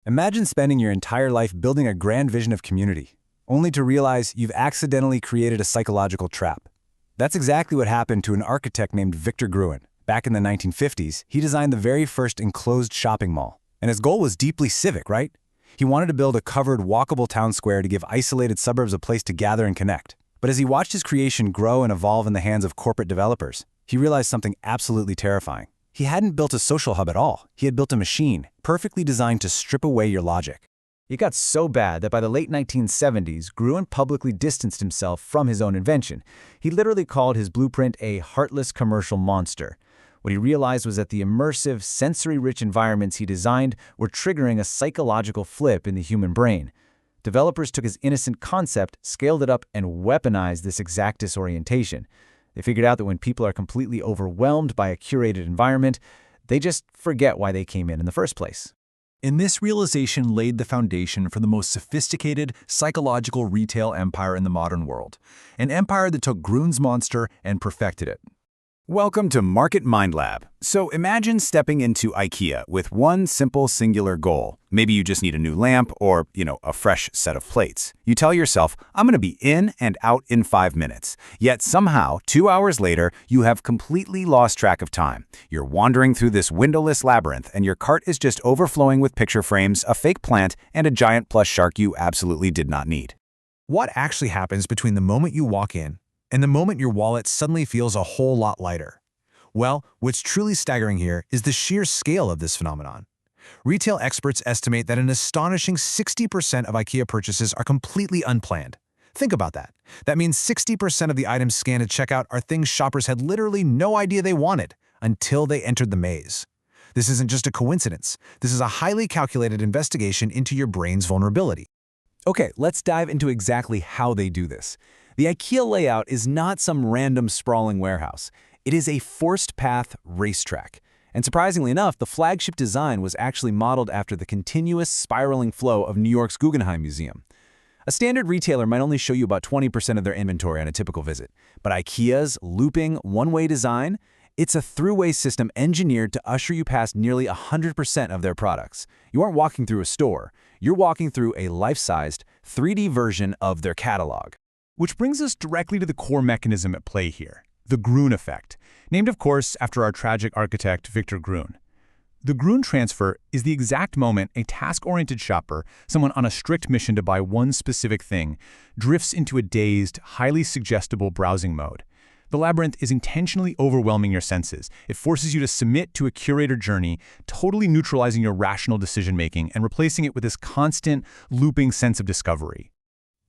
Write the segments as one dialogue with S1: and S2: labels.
S1: Imagine spending your entire life building a grand vision of community, only to realize you've accidentally created a psychological trap. That's exactly what happened to an architect named Victor Gruen. Back in the 1950s, he designed the very first enclosed shopping mall. And his goal was deeply civic, right? He wanted to build a covered, walkable town square to give isolated suburbs a place to gather and connect. But as he watched his creation grow and evolve in the hands of corporate developers, he realized something absolutely terrifying. He hadn't built a social hub at all. He had built a machine, perfectly designed to strip away your logic. It got so bad that by the late 1970s, Gruen publicly distanced himself from his own invention. He literally called his blueprint a heartless commercial monster. What he realized was that the immersive, sensory-rich environments he designed were triggering a psychological flip in the human brain. Developers took his innocent concept, scaled it up, and weaponized this exact disorientation. They figured out that when people are completely overwhelmed by a curated environment, they just forget why they came in the first place.
S2: And this realization laid the foundation for the most sophisticated, psychological retail empire in the modern world. An empire that took Gruen's monster and perfected it.
S3: Welcome to Market Mind Lab. So imagine stepping into IKEA with one simple singular goal. Maybe you just need a new lamp or, a fresh set of plates. You tell yourself, I'm going to be in and out in 5 minutes. Yet somehow, 2 hours later, you have completely lost track of time. You're wandering through this windowless labyrinth and your cart is just overflowing with picture frames, a fake plant, and a giant plush shark you absolutely did not need.
S4: What actually happens between the moment you walk in and the moment your wallet suddenly feels a whole lot lighter? Well, what's truly staggering here is the sheer scale of this phenomenon. Retail experts estimate that an astonishing 60% of IKEA purchases are completely unplanned. Think about that. That means 60% of the items scanned at checkout are things shoppers had literally no idea they wanted until they entered the maze. This isn't just a coincidence. This is a highly calculated investigation into your brain's vulnerability.
S1: Okay, let's dive into exactly how they do this. The IKEA layout is not some random sprawling warehouse. It is a forced path racetrack. And surprisingly enough, the flagship design was actually modeled after the continuous spiraling flow of New York's Guggenheim Museum. A standard retailer might only show you about 20% of their inventory on a typical visit. But IKEA's looping, one-way design, it's a throughway system engineered to usher you past nearly 100% of their products. You aren't walking through a store. You're walking through a life-sized, 3D version of their catalog.
S2: Which brings us directly to the core mechanism at play here, the Gruen effect, named of course after our tragic architect Victor Gruen. The Gruen transfer is the exact moment a task-oriented shopper, someone on a strict mission to buy one specific thing, drifts into a dazed, highly suggestible browsing mode. The labyrinth is intentionally overwhelming your senses. It forces you to submit to a curator journey, totally neutralizing your rational decision-making and replacing it with this constant, looping sense of discovery.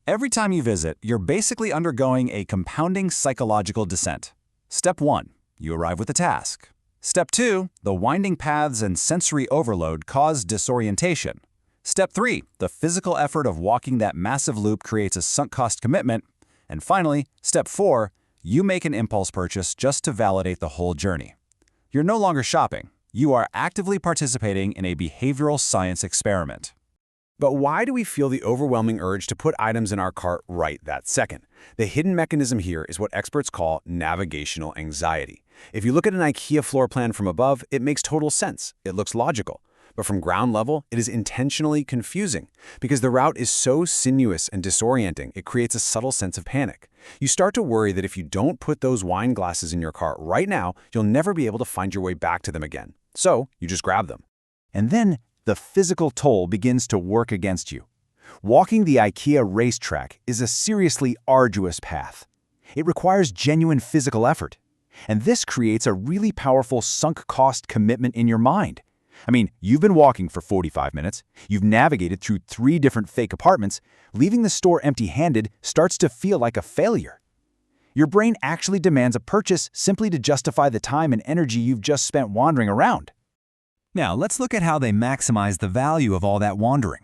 S3: Every time you visit, you're basically undergoing a compounding psychological descent. Step 1, you arrive with a task. Step 2, the winding paths and sensory overload cause disorientation. Step 3, the physical effort of walking that massive loop creates a sunk cost commitment. And finally, Step 4, you make an impulse purchase just to validate the whole journey. You're no longer shopping. You are actively participating in a behavioral science experiment. But why do we feel the overwhelming urge to put items in our cart right that second? The hidden mechanism here is what experts call navigational anxiety. If you look at an IKEA floor plan from above, it makes total sense. It looks logical. But from ground level, it is intentionally confusing. Because the route is so sinuous and disorienting, it creates a subtle sense of panic. You start to worry that if you don't put those wine glasses in your cart right now, you'll never be able to find your way back to them again. So you just grab them. And then the physical toll begins to work against you. Walking the IKEA racetrack is a seriously arduous path. It requires genuine physical effort. And this creates a really powerful sunk cost commitment in your mind. I mean, you've been walking for 45 minutes, you've navigated through 3 different fake apartments, leaving the store empty-handed starts to feel like a failure. Your brain actually demands a purchase simply to justify the time and energy you've just spent wandering around.
S1: Now, let's look at how they maximize the value of all that wandering.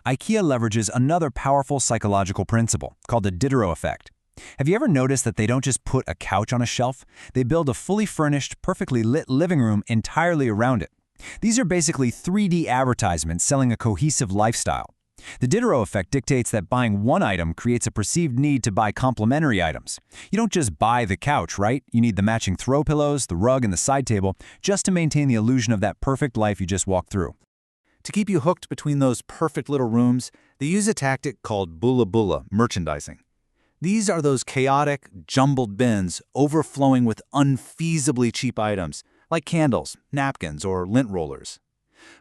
S1: IKEA leverages another powerful psychological principle called the Diderot effect. Have you ever noticed that they don't just put a couch on a shelf? They build a fully furnished, perfectly lit living room entirely around it. These are basically 3D advertisements selling a cohesive lifestyle. The Diderot effect dictates that buying one item creates a perceived need to buy complementary items. You don't just buy the couch, right? You need the matching throw pillows, the rug, and the side table just to maintain the illusion of that perfect life you just walked through.
S3: To keep you hooked between those perfect little rooms, they use a tactic called bula merchandising. These are those chaotic, jumbled bins overflowing with unfeasibly cheap items, like candles, napkins, or lint rollers.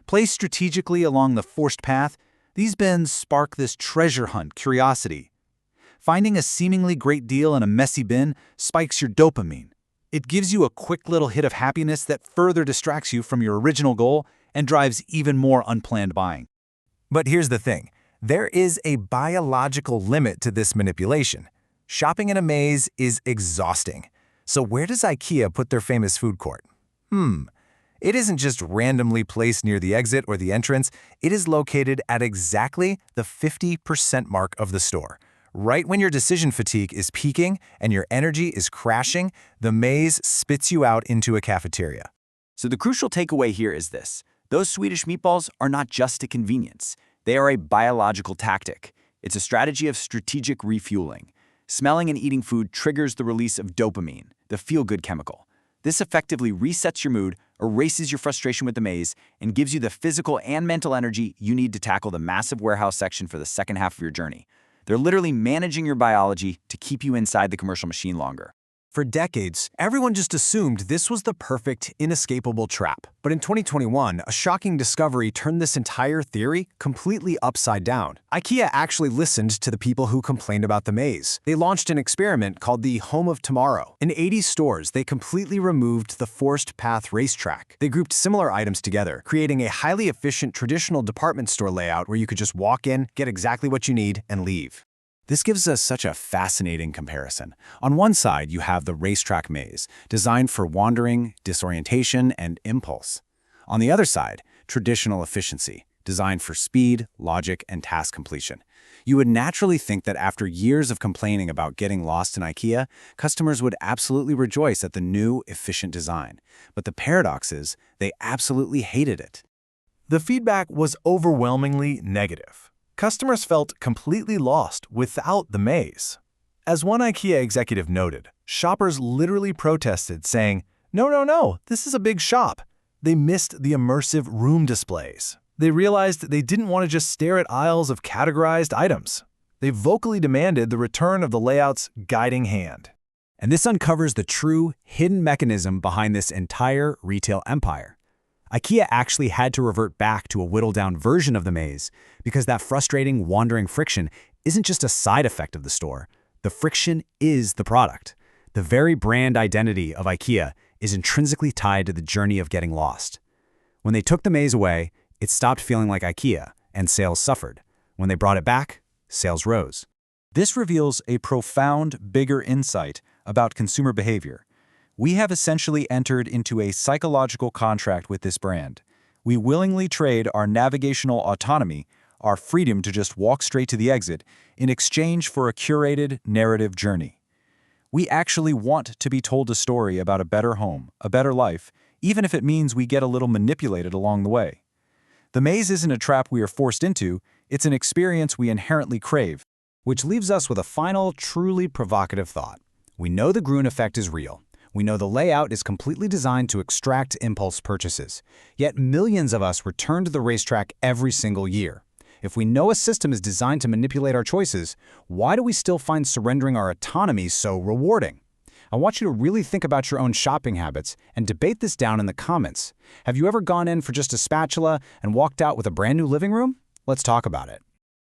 S3: Placed strategically along the forced path, these bins spark this treasure hunt curiosity. Finding a seemingly great deal in a messy bin spikes your dopamine. It gives you a quick little hit of happiness that further distracts you from your original goal and drives even more unplanned buying.
S4: But here's the thing. There is a biological limit to this manipulation. Shopping in a maze is exhausting. So where does IKEA put their famous food court? It isn't just randomly placed near the exit or the entrance. It is located at exactly the 50% mark of the store. Right when your decision fatigue is peaking and your energy is crashing, the maze spits you out into a cafeteria.
S3: So the crucial takeaway here is this. Those Swedish meatballs are not just a convenience. They are a biological tactic. It's a strategy of strategic refueling. Smelling and eating food triggers the release of dopamine, the feel-good chemical. This effectively resets your mood, erases your frustration with the maze, and gives you the physical and mental energy you need to tackle the massive warehouse section for the second half of your journey. They're literally managing your biology to keep you inside the commercial machine longer.
S1: For decades, everyone just assumed this was the perfect, inescapable trap. But in 2021, a shocking discovery turned this entire theory completely upside down. IKEA actually listened to the people who complained about the maze. They launched an experiment called the Home of Tomorrow. In 80 stores, they completely removed the forced path racetrack. They grouped similar items together, creating a highly efficient traditional department store layout where you could just walk in, get exactly what you need, and leave. This gives us such a fascinating comparison. On one side, you have the racetrack maze, designed for wandering, disorientation, and impulse. On the other side, traditional efficiency, designed for speed, logic, and task completion. You would naturally think that after years of complaining about getting lost in IKEA, customers would absolutely rejoice at the new, efficient design. But the paradox is, they absolutely hated it.
S2: The feedback was overwhelmingly negative. Customers felt completely lost without the maze. As one IKEA executive noted, shoppers literally protested, saying, "No, this is a big shop." They missed the immersive room displays. They realized they didn't want to just stare at aisles of categorized items. They vocally demanded the return of the layout's guiding hand.
S1: And this uncovers the true, hidden mechanism behind this entire retail empire. IKEA actually had to revert back to a whittled-down version of the maze because that frustrating, wandering friction isn't just a side effect of the store. The friction is the product. The very brand identity of IKEA is intrinsically tied to the journey of getting lost. When they took the maze away, it stopped feeling like IKEA, and sales suffered. When they brought it back, sales rose.
S3: This reveals a profound, bigger insight about consumer behavior. We have essentially entered into a psychological contract with this brand. We willingly trade our navigational autonomy, our freedom to just walk straight to the exit, in exchange for a curated narrative journey. We actually want to be told a story about a better home, a better life, even if it means we get a little manipulated along the way. The maze isn't a trap we are forced into, it's an experience we inherently crave.
S1: Which leaves us with a final, truly provocative thought. We know the Gruen effect is real. We know the layout is completely designed to extract impulse purchases. Yet millions of us return to the racetrack every single year. If we know a system is designed to manipulate our choices, why do we still find surrendering our autonomy so rewarding? I want you to really think about your own shopping habits and debate this down in the comments. Have you ever gone in for just a spatula and walked out with a brand new living room? Let's talk about it.